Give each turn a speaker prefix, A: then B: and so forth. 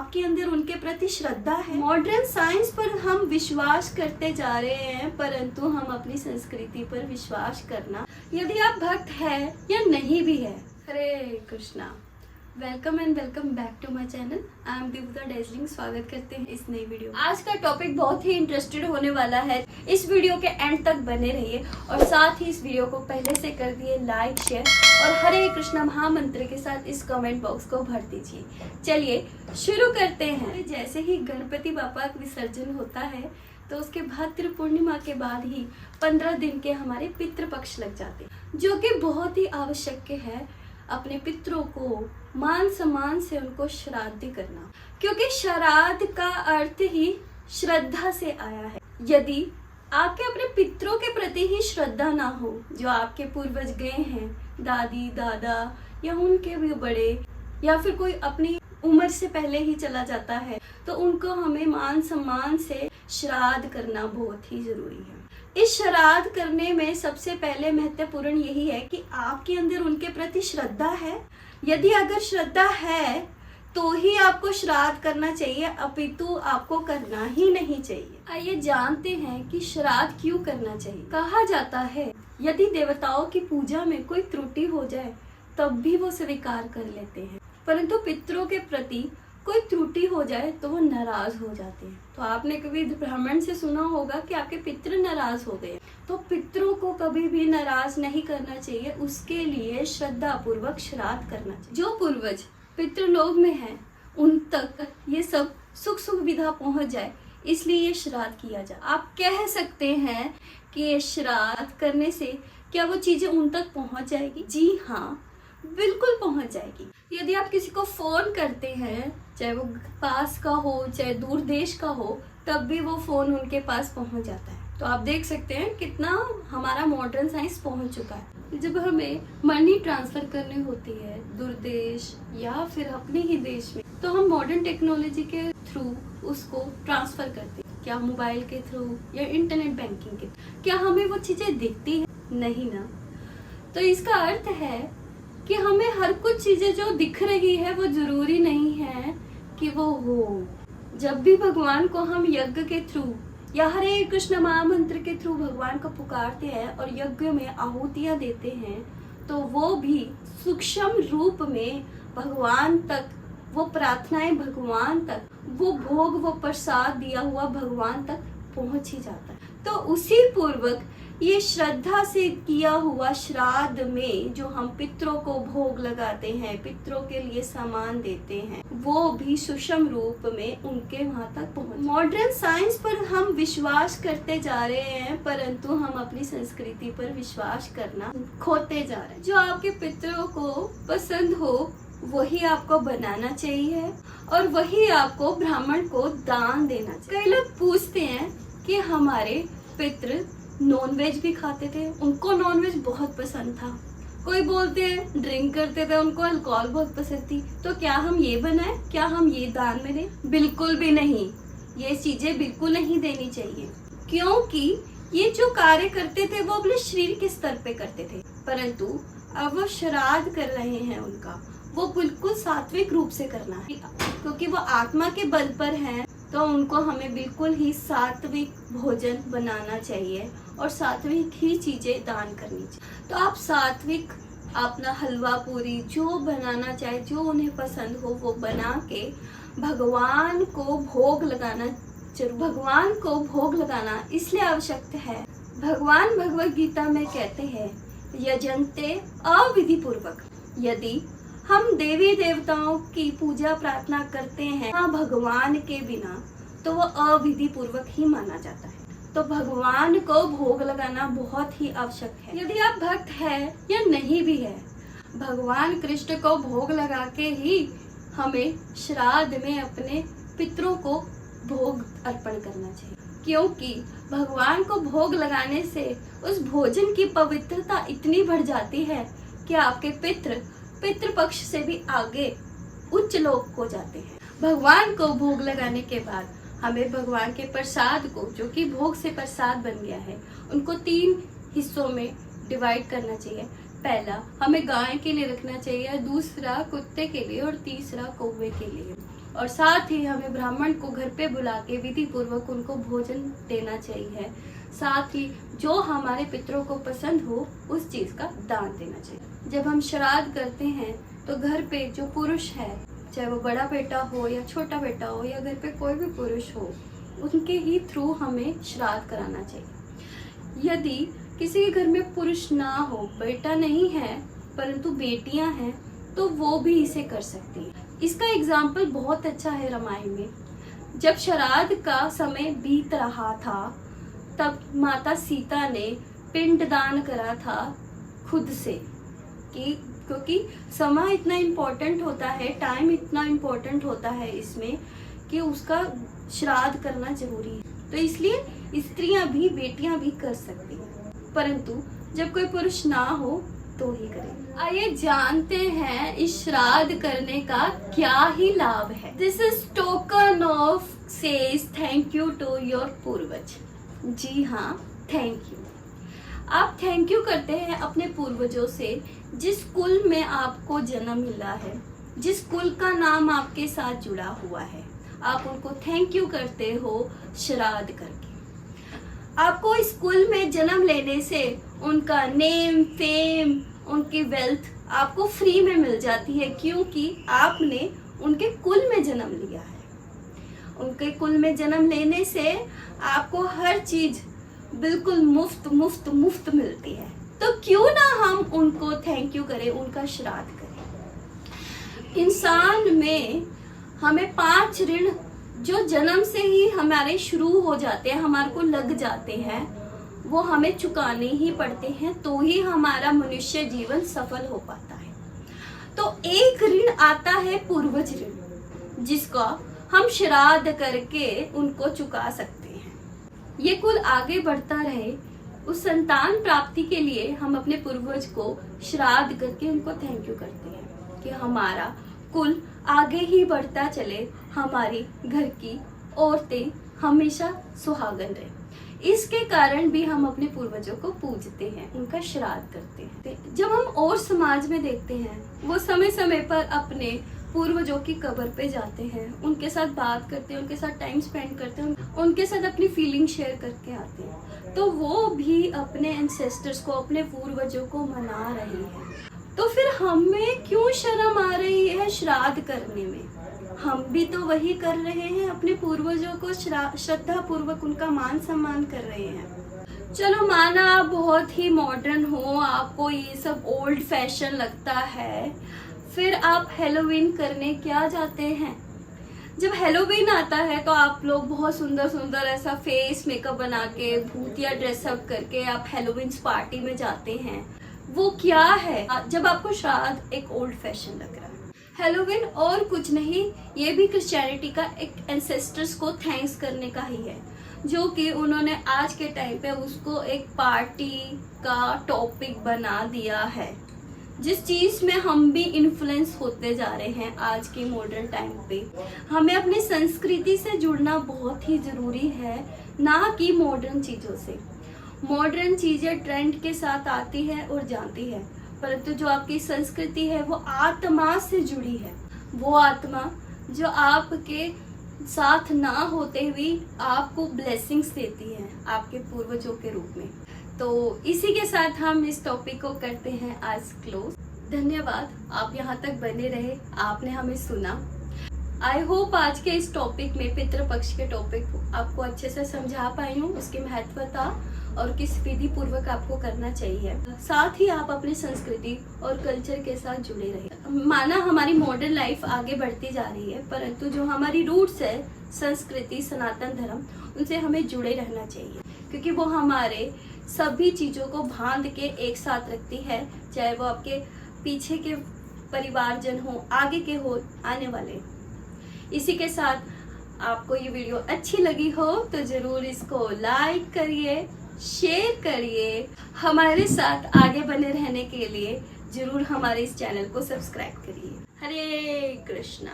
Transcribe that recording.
A: आपके अंदर उनके प्रति श्रद्धा है। मॉडर्न साइंस पर हम विश्वास करते जा रहे हैं, परंतु हम अपनी संस्कृति पर विश्वास करना, यदि आप भक्त है या नहीं भी है। Hare Krishna. Welcome and welcome back to my channel. I am Deepika Dazzling. स्वागत करते हैं इस नई वीडियो। आज का टॉपिक बहुत ही इंटरेस्टेड होने वाला है। इस वीडियो के एंड तक बने रहिए और साथ ही इस वीडियो को पहले से कर दिए लाइक, शेयर और हरे कृष्णा महामंत्र के साथ इस कमेंट बॉक्स को भर दीजिए। चलिए शुरू करते हैं। जैसे ही गणपति बापा का विसर्जन होता है तो उसके भाद्र पूर्णिमा के बाद ही 15 दिन के हमारे पितृपक्ष लग जाते हैं, जो कि बहुत ही आवश्यक है अपने पितरों को मान सम्मान से उनको श्राद्ध करना, क्योंकि श्राद्ध का अर्थ ही श्रद्धा से आया है। यदि आपके अपने पितरों के प्रति ही श्रद्धा ना हो, जो आपके पूर्वज गए हैं, दादी दादा या उनके भी बड़े, या फिर कोई अपनी उम्र से पहले ही चला जाता है, तो उनको हमें मान सम्मान से श्राद्ध करना बहुत ही जरूरी है। इस श्राद्ध करने में सबसे पहले महत्वपूर्ण यही है कि आपके अंदर उनके प्रति श्रद्धा है। यदि अगर श्रद्धा है तो ही आपको श्राद्ध करना चाहिए, अपितु आपको करना ही नहीं चाहिए। आइए जानते हैं कि श्राद्ध क्यों करना चाहिए। कहा जाता है यदि देवताओं की पूजा में कोई त्रुटि हो जाए तब भी वो स्वीकार कर लेते हैं, परंतु पितरों के प्रति कोई त्रुटि हो जाए तो वो नाराज हो जाते हैं। तो आपने कभी ब्राह्मण से सुना होगा कि आपके पितृ नाराज हो गए, तो पितरों को कभी भी नाराज नहीं करना चाहिए। उसके लिए श्रद्धा पूर्वक श्राद्ध करना चाहिए। जो पूर्वज पितृलोक में हैं उन तक ये सब सुख सुविधा पहुंच जाए, इसलिए ये श्राद्ध किया जाए। आप कह सकते हैं कि ये श्राद्ध करने से क्या वो चीजें उन तक पहुंच जाएगी? जी हाँ, बिल्कुल पहुंच जाएगी। यदि आप किसी को फोन करते हैं, चाहे वो पास का हो चाहे दूर देश का हो, तब भी वो फोन उनके पास पहुंच जाता है। तो आप देख सकते हैं कितना हमारा मॉडर्न साइंस पहुंच चुका है। जब हमें मनी ट्रांसफर करनी होती है दूर देश या फिर अपने ही देश में, तो हम मॉडर्न टेक्नोलॉजी के थ्रू उसको ट्रांसफर करते हैं। क्या मोबाइल के थ्रू या इंटरनेट बैंकिंग के? क्या हमें वो चीजें दिखती है? नहीं ना। तो इसका अर्थ है कि हमें हर कुछ चीजें जो दिख रही है वो जरूरी नहीं है कि वो हो। जब भी भगवान को हम यज्ञ के थ्रू या हरे कृष्ण महामंत्र के थ्रू भगवान को पुकारते हैं और यज्ञ में आहुतियां देते हैं, तो वो भी सूक्ष्म रूप में भगवान तक, वो प्रार्थनाएं भगवान तक, वो भोग, वो प्रसाद दिया हुआ भगवान तक पहुंच ही जाता है। तो उसी पूर्वक ये श्रद्धा से किया हुआ श्राद्ध में जो हम पितरों को भोग लगाते हैं, पितरों के लिए सामान देते हैं, वो भी सूक्ष्म रूप में उनके वहां तक पहुंच। मॉडर्न साइंस पर हम विश्वास करते जा रहे हैं, परंतु हम अपनी संस्कृति पर विश्वास करना खोते जा रहे हैं। जो आपके पितरों को पसंद हो वही आपको बनाना चाहिए और वही आपको ब्राह्मण को दान देना चाहिए। कई लोग पूछते हैं कि हमारे पितृ नॉनवेज भी खाते थे, उनको नॉनवेज बहुत पसंद था। कोई बोलते हैं ड्रिंक करते थे, उनको अल्कोहल बहुत पसंद थी। तो क्या हम ये बनाएं? क्या हम ये दान में दें? बिल्कुल भी नहीं। ये चीजें बिल्कुल नहीं देनी चाहिए, क्योंकि ये जो कार्य करते थे वो अपने शरीर के स्तर पे करते थे, परंतु अब वो श्राद्ध कर रहे हैं उनका, वो बिल्कुल सात्विक रूप से करना है, क्योंकि वो आत्मा के बल पर हैं। तो उनको हमें बिल्कुल ही सात्विक भोजन बनाना चाहिए और सात्विक ही चीजें दान करनी चाहिए। तो आप सात्विक अपना हलवा पूरी जो बनाना चाहे, जो उन्हें पसंद हो वो बना के भगवान को भोग लगाना। भगवान को भोग लगाना इसलिए आवश्यक है, भगवान भगवत गीता में कहते हैं यजन्ते अविधि पूर्वक। यदि हम देवी देवताओं की पूजा प्रार्थना करते हैं भगवान के बिना, तो वो अविधि पूर्वक ही माना जाता है। तो भगवान को भोग लगाना बहुत ही आवश्यक है। यदि आप भक्त है या नहीं भी है, भगवान कृष्ण को भोग लगा के ही हमें श्राद्ध में अपने पितरों को भोग अर्पण करना चाहिए, क्योंकि भगवान को भोग लगाने से उस भोजन की पवित्रता इतनी बढ़ जाती है कि आपके पितृपक्ष से भी आगे उच्च लोक को जाते हैं। भगवान को भोग लगाने के बाद हमें भगवान के प्रसाद को, जो कि भोग से प्रसाद बन गया है, उनको 3 हिस्सों में डिवाइड करना चाहिए। पहला हमें गाय के लिए रखना चाहिए, दूसरा कुत्ते के लिए और तीसरा कौवे के लिए। और साथ ही हमें ब्राह्मण को घर पे बुला के विधि पूर्वक उनको भोजन देना चाहिए। साथ ही जो हमारे पितरों को पसंद हो उस चीज का दान देना चाहिए। जब हम श्राद्ध करते हैं तो घर पे जो पुरुष है, चाहे वो बड़ा बेटा हो या छोटा बेटा हो या घर पे कोई भी पुरुष हो, उनके ही थ्रू हमें श्राद्ध कराना चाहिए। यदि किसी के घर में पुरुष ना हो, बेटा नहीं है परंतु बेटियां हैं, तो वो भी इसे कर सकती है। इसका एग्जाम्पल बहुत अच्छा है रामायण में। जब श्राद्ध का समय बीत रहा था तब माता सीता ने पिंडदान करा था खुद से, क्योंकि समय इतना इम्पोर्टेंट होता है, टाइम इतना इम्पोर्टेंट होता है इसमें कि उसका श्राद्ध करना जरूरी है। तो इसलिए स्त्रियां भी, बेटियां भी कर सकती हैं, परंतु जब कोई पुरुष ना हो तो ही करें। आइए जानते हैं इस श्राद्ध करने का क्या ही लाभ है। This is token of says thank you to your पूर्वज। जी हाँ, थैंक यू। आप थैंक यू करते हैं अपने पूर्वजों से, जिस कुल में आपको जन्म मिला है, जिस कुल का नाम आपके साथ जुड़ा हुआ है, आप उनको थैंक यू करते हो श्राद्ध करके। आपको इस कुल में जन्म लेने से उनका नेम, फेम, उनकी वेल्थ आपको फ्री में मिल जाती है, क्योंकि आपने उनके कुल में जन्म लिया है। उनके कुल में जन्म लेने से आपको हर चीज बिल्कुल मुफ्त मुफ्त मुफ्त मिलती है। तो क्यों ना हम उनको थैंक यू करें, उनका श्राद्ध करें। इंसान में हमें 5 ऋण जो जन्म से ही हमारे शुरू हो जाते हैं, हमारे को लग जाते हैं, वो हमें चुकाने ही पड़ते हैं, तो ही हमारा मनुष्य जीवन सफल हो पाता है। तो एक ऋण आता है पूर्वज ऋण, जिसका हम श्राद्ध करके उनको चुका सकते हैं। ये कुल आगे बढ़ता रहे, उस संतान प्राप्ति के लिए हम अपने पूर्वज को श्राद्ध करके उनको थैंक यू करते हैं कि हमारा कुल आगे ही बढ़ता चले, हमारी घर की औरतें हमेशा सुहागन रहे। इसके कारण भी हम अपने पूर्वजों को पूजते हैं, उनका श्राद्ध करते हैं। जब हम और समाज में देखते हैं, वो समय समय पर अपने पूर्वजों की कब्र पे जाते हैं, उनके साथ बात करते हैं, उनके साथ टाइम स्पेंड करते हैं, उनके साथ अपनी फीलिंग शेयर करके आते हैं। तो वो भी अपने एंसेस्टर्स को, अपने पूर्वजों को मना रहे हैं। तो फिर हमें क्यों शर्म आ रही है श्राद्ध करने में? हम भी तो वही कर रहे हैं, अपने पूर्वजों को श्रद्धा पूर्वक उनका मान सम्मान कर रहे हैं। चलो माना आप बहुत ही मॉडर्न हो, आपको ये सब ओल्ड फैशन लगता है, फिर आप हेलोवीन करने क्या जाते हैं? जब हेलोवीन आता है तो आप लोग बहुत सुंदर सुंदर ऐसा फेस मेकअप बना के, भूतिया ड्रेसअप करके आप हेलोवीन पार्टी में जाते हैं। वो क्या है? जब आपको श्राद्ध एक ओल्ड फैशन लग रहा है। हेलोवीन और कुछ नहीं, ये भी क्रिश्चियनिटी का एक एंसेस्टर्स को थैंक्स करने का ही है, जो कि उन्होंने आज के टाइम पे उसको एक पार्टी का टॉपिक बना दिया है, जिस चीज में हम भी इन्फ्लुएंस होते जा रहे हैं आज के मॉडर्न टाइम पे। हमें अपनी संस्कृति से जुड़ना बहुत ही जरूरी है, ना कि मॉडर्न चीजों से। मॉडर्न चीजें ट्रेंड के साथ आती है और जाती है, परंतु जो आपकी संस्कृति है वो आत्मा से जुड़ी है। वो आत्मा जो आपके साथ ना होते हुए आपको ब्लेसिंग्स देती है आपके पूर्वजों के रूप में। तो इसी के साथ हम इस टॉपिक को करते हैं आज क्लोज। धन्यवाद, आप यहाँ तक बने रहे, आपने हमें सुना। आई होप आज के इस टॉपिक में, पितृपक्ष के टॉपिक आपको अच्छे से समझा पाई हूँ, उसकी महत्वता और किस विधि पूर्वक आपको करना चाहिए। साथ ही आप अपनी संस्कृति और कल्चर के साथ जुड़े रहिए। माना हमारी मॉडर्न लाइफ आगे बढ़ती जा रही है, परंतु जो हमारी रूट्स है, संस्कृति, सनातन धर्म, उनसे हमें जुड़े रहना चाहिए, क्योंकि वो हमारे सभी चीजों को बांध के एक साथ रखती है, चाहे वो आपके पीछे के परिवारजन हो, आगे के हो, आने वाले। इसी के साथ आपको ये वीडियो अच्छी लगी हो तो जरूर इसको लाइक करिए, शेयर करिए। हमारे साथ आगे बने रहने के लिए जरूर हमारे इस चैनल को सब्सक्राइब करिए। हरे कृष्णा।